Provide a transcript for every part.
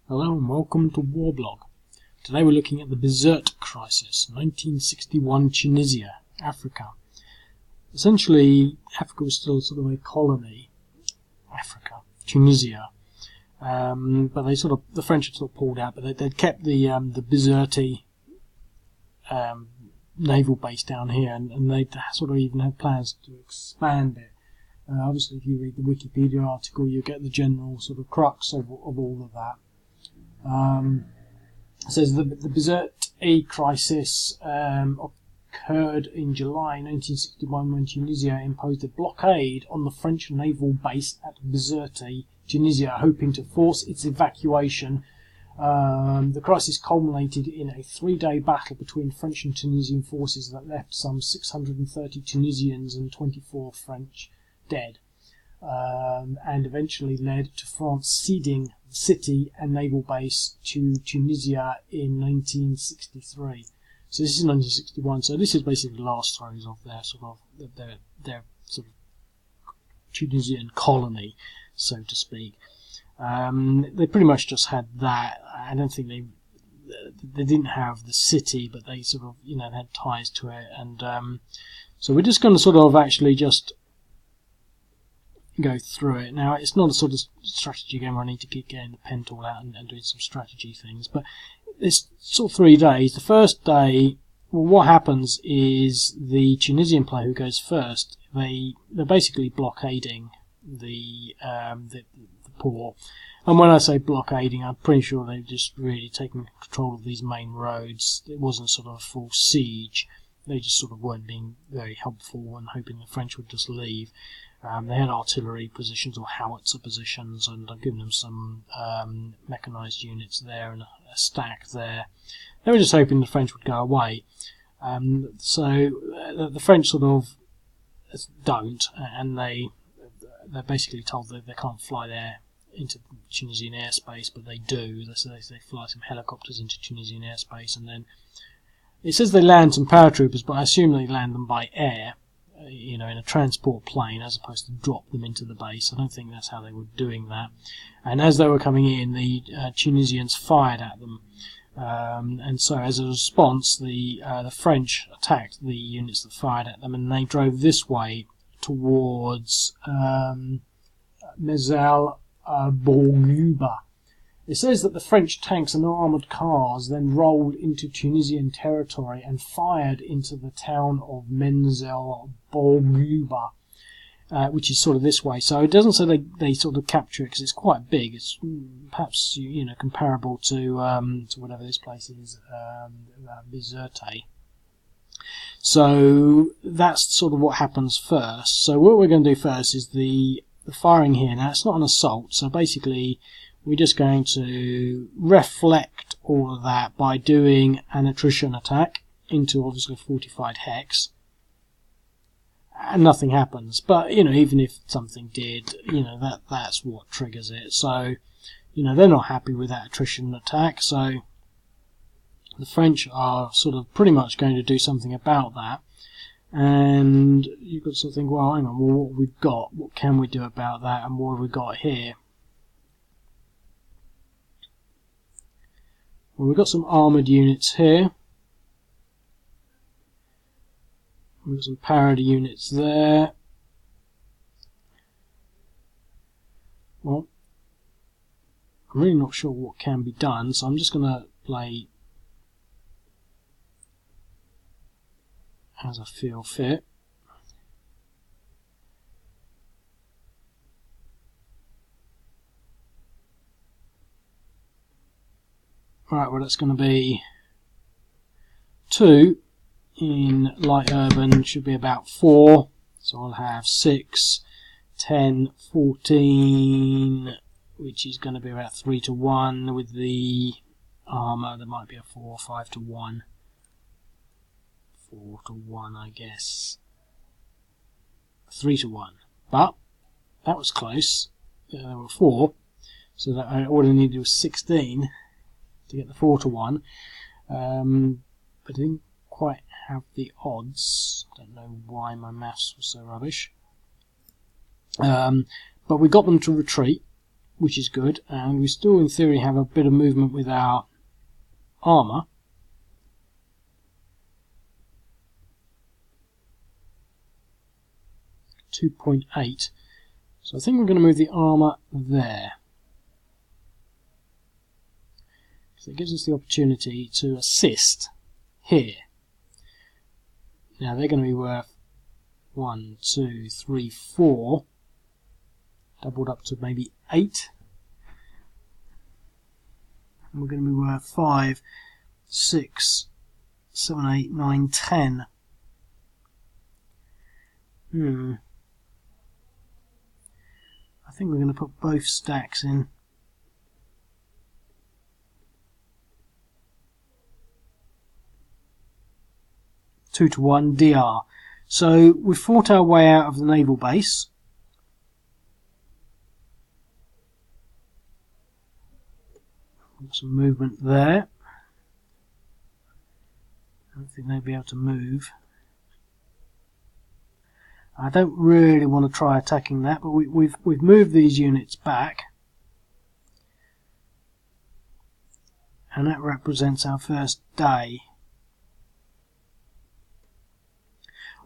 Hello and welcome to Warblog. Today we're looking at the Bizerte crisis, 1961 Tunisia, Africa. Essentially, Africa was still sort of a colony, Tunisia, but the French had sort of pulled out, but they'd kept the Bizerte naval base down here, and they sort of even had plans to expand it. Obviously, if you read the Wikipedia article, you get the general sort of crux of all of that. It says the Bizerte crisis occurred in July 1961 when Tunisia imposed a blockade on the French naval base at Bizerte, Tunisia, hoping to force its evacuation. The crisis culminated in a 3-day battle between French and Tunisian forces that left some 630 Tunisians and 24 French dead, and eventually led to France ceding the city and naval base to Tunisia in 1963. So this is 1961. So this is basically the last throes of their their sort of Tunisian colony, so to speak. They pretty much just had that. I don't think they didn't have the city, but they sort of had ties to it, and so we're just going to sort of actually just go through it. Now, it's not a sort of strategy game where I need to keep getting the pen tool out and doing some strategy things, but it's sort of 3 days. The first day, well, what happens is the Tunisian player who goes first, they're basically blockading the port. And when I say blockading, I'm pretty sure they've just really taken control of these main roads. It wasn't sort of a full siege. They just sort of weren't being very helpful and hoping the French would just leave. They had artillery positions or howitzer positions, and I've given them some mechanised units there and a stack there. They were just hoping the French would go away. So the French sort of don't, and they're basically told that they can't fly there into Tunisian airspace, but they do. So they fly some helicopters into Tunisian airspace, and then it says they land some paratroopers, but I assume they land them by air, in a transport plane, as opposed to drop them into the base. I don't think that's how they were doing that. And as they were coming in, the Tunisians fired at them, and so as a response, the French attacked the units that fired at them, and they drove this way towards Menzel-Bourguiba. It says that the French tanks and armoured cars then rolled into Tunisian territory and fired into the town of Menzel-Bourguiba, which is sort of this way. So it doesn't say they sort of capture it because it's quite big. It's perhaps comparable to whatever this place is, Bizerte. So that's sort of what happens first. So what we're going to do first is the firing here. Now it's not an assault, so basically we're just going to reflect all of that by doing an attrition attack into obviously fortified hex, and nothing happens. But even if something did, that's what triggers it. So they're not happy with that attrition attack, so the French are sort of pretty much going to do something about that. And you've got to sort of think, well, hang on, what we've got, what can we do about that, and what have we got here? Well, we've got some armoured units here. We've got some parody units there. Well, I'm really not sure what can be done, so I'm just going to play as I feel fit. Right, well, that's going to be 2 in light urban, should be about 4, so I'll have 6, 10, 14, which is going to be about 3 to 1. With the armour, there might be a 4 or 5 to 1. 4 to 1, I guess. 3 to 1. But that was close. There were 4, so that all I needed was 16 to get the 4 to 1. But I didn't quite have the odds. Don't know why my maths was so rubbish. But we got them to retreat. which is good, and we still in theory have a bit of movement with our armour. .8, so I think we're going to move the armour there. So it gives us the opportunity to assist here. Now they're going to be worth 1, 2, 3, 4, doubled up to maybe 8. And we're going to be worth 5, 6, 7, 8, 9, 10. I think we're going to put both stacks in. Two to 1 DR. So we've fought our way out of the naval base. Some movement there. I don't think they'll be able to move. I don't really want to try attacking that, but we've moved these units back, and that represents our first day.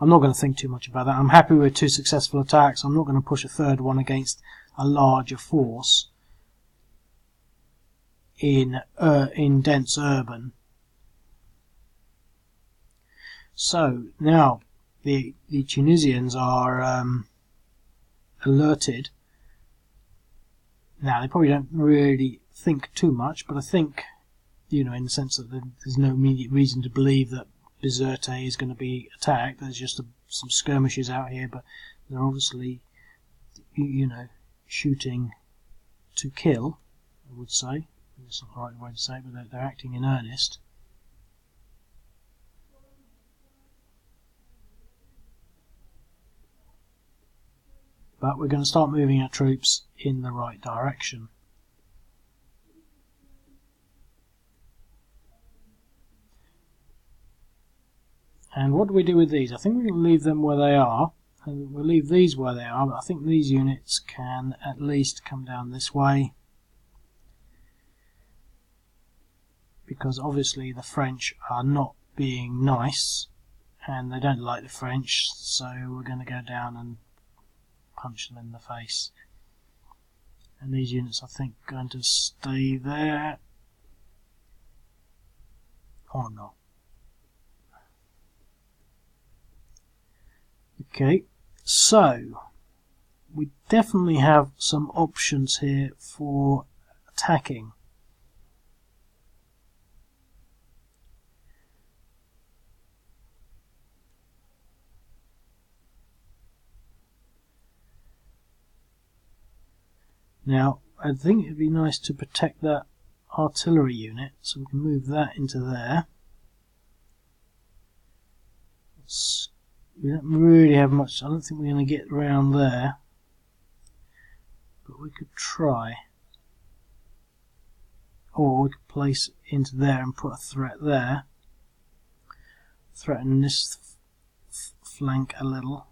I'm not going to think too much about that. I'm happy with 2 successful attacks. I'm not going to push a third one against a larger force in dense urban. So now the Tunisians are alerted. Now they probably don't really think too much, but I think, you know, in the sense that there's no immediate reason to believe that Bizerte is going to be attacked. There's just some skirmishes out here, but they're obviously, you know, shooting to kill, I would say. That's not the right way to say it, but they're acting in earnest. But we're going to start moving our troops in the right direction. And what do we do with these? I think we're going to leave them where they are, and we'll leave these where they are, but I think these units can at least come down this way, because obviously the French are not being nice, and they don't like the French, so we're going to go down and punch them in the face. And these units, I think, are going to stay there, or not. Okay, so we definitely have some options here for attacking. Now, I think it'd be nice to protect that artillery unit, so we can move that into there. We don't really have much. I don't think we're going to get around there, but we could try. Or we could place it into there and put a threat there. Threaten this flank a little.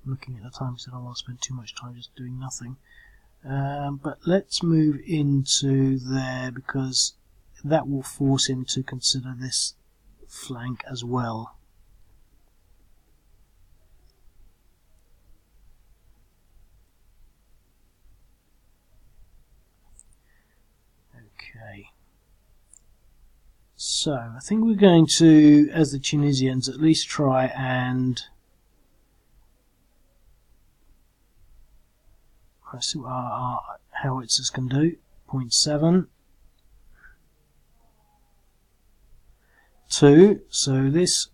I'm looking at the time, so I don't want to spend too much time just doing nothing. But let's move into there, because that will force him to consider this flank as well. Okay. So I think we're going to, as the Tunisians, at least try and let's see what our howitzers can do. 0.7. 2. So this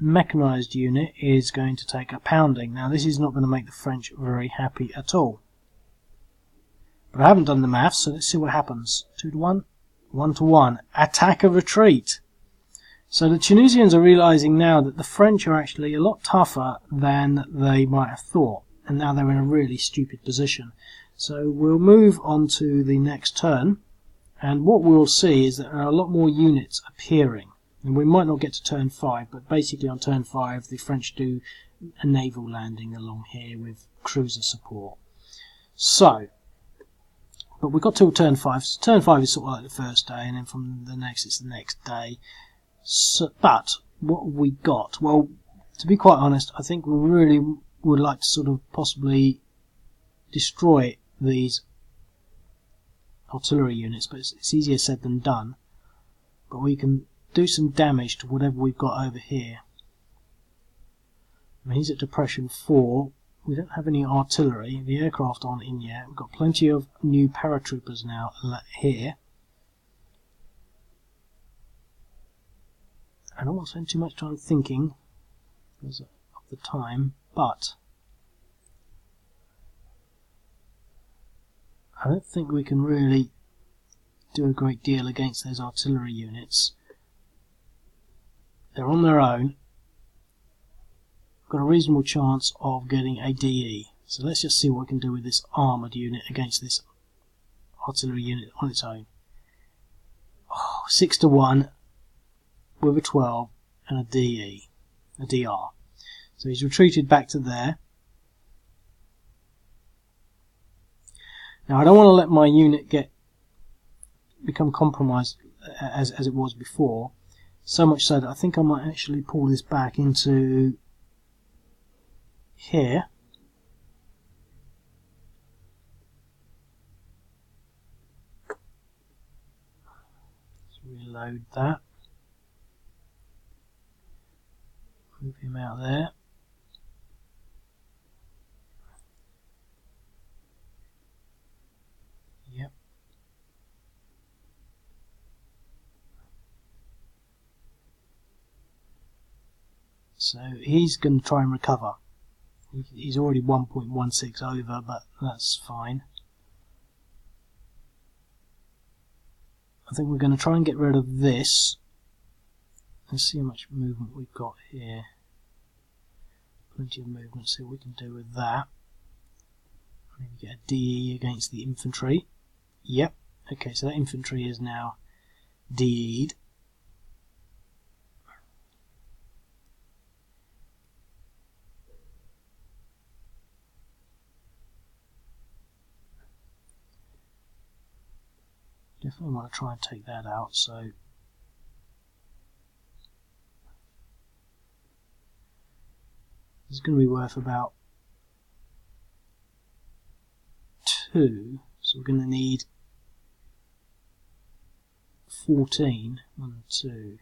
mechanized unit is going to take a pounding. Now this is not going to make the French very happy at all. But I haven't done the maths, so let's see what happens. 2 to 1, 1 to 1. Attack or retreat. So the Tunisians are realizing now that the French are actually a lot tougher than they might have thought. And now they're in a really stupid position. So we'll move on to the next turn. And what we'll see is that there are a lot more units appearing. And we might not get to turn 5, but basically on turn 5 the French do a naval landing along here with cruiser support. So But we've got till turn 5. So turn 5 is sort of like the first day, and then from the next it's the next day. So, but what have we got? Well, to be quite honest, I think we really would like to sort of possibly destroy these artillery units, but it's easier said than done. But we can do some damage to whatever we've got over here. I mean, he's at depression 4. We don't have any artillery. The aircraft aren't in yet. We've got plenty of new paratroopers now here. I don't want to spend too much time thinking because of the time, but I don't think we can really do a great deal against those artillery units. They're on their own. Got a reasonable chance of getting a DE. So let's just see what we can do with this armoured unit against this artillery unit on its own. 6-1 with a 12 and a DE, a DR. So he's retreated back to there. Now I don't want to let my unit become compromised as it was before. So much so that I think I might actually pull this back into here. Let's reload that. Move him out there. Yep. So he's going to try and recover. He's already 1.16 over, but that's fine. I think we're going to try and get rid of this. Let's see how much movement we've got here. Plenty of movement, see what we can do with that. Maybe get a DE against the infantry. Yep. Okay, so that infantry is now DE'd. Definitely want to try and take that out, so it's going to be worth about 2, so we're going to need 14. 1, 2,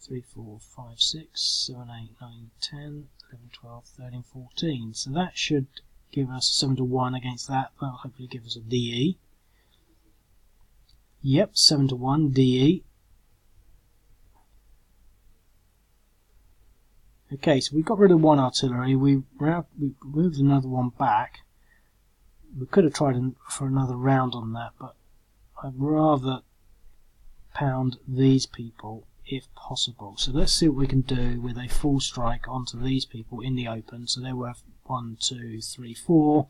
3, 4, 5, 6, 7, 8, 9, 10, 11, 12, 13, 14. So that should give us 7-1 against that. That'll hopefully give us a DE. Yep, 7-1 DE. Okay, so we got rid of one artillery. We moved another one back. We could have tried for another round on that, but I'd rather pound these people if possible. So let's see what we can do with a full strike onto these people in the open. So they're worth 1, 2, 3, 4.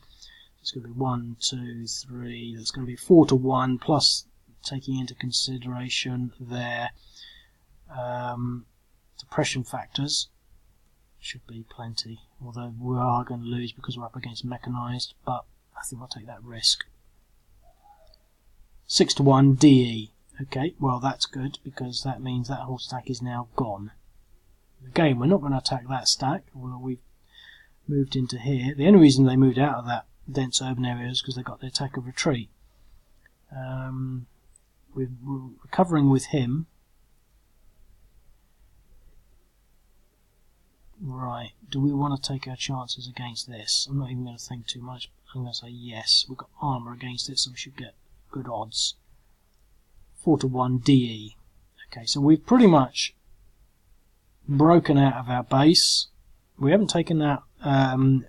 It's going to be 1, 2, 3. That's going to be 4-1 plus taking into consideration their depression factors. Should be plenty, although we are going to lose because we're up against mechanised, but I think we'll take that risk. 6-1 DE. Okay, well that's good because that means that whole stack is now gone. Again, we're not going to attack that stack. Well, we've moved into here. The only reason they moved out of that dense urban area is because they got the attack of retreat. We're recovering with him. Right, do we want to take our chances against this? I'm not even going to think too much. I'm going to say yes. We've got armour against it, so we should get good odds. 4-1 DE. Okay, so we've pretty much broken out of our base. We haven't taken out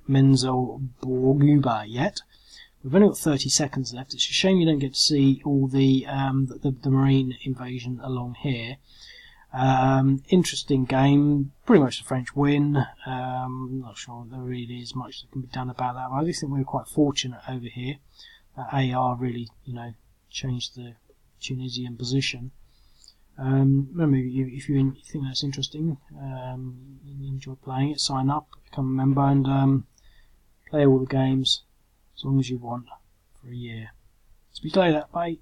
Menzel-Bourguiba yet. We've only got 30 seconds left. It's a shame you don't get to see all the marine invasion along here. Interesting game. Pretty much the French win. Not sure there really is much that can be done about that. But I do think we were quite fortunate over here. AR really, changed the Tunisian position. Remember, if you think that's interesting, you enjoy playing it, sign up, become a member, and play all the games as long as you want for a year. Speak later. Bye.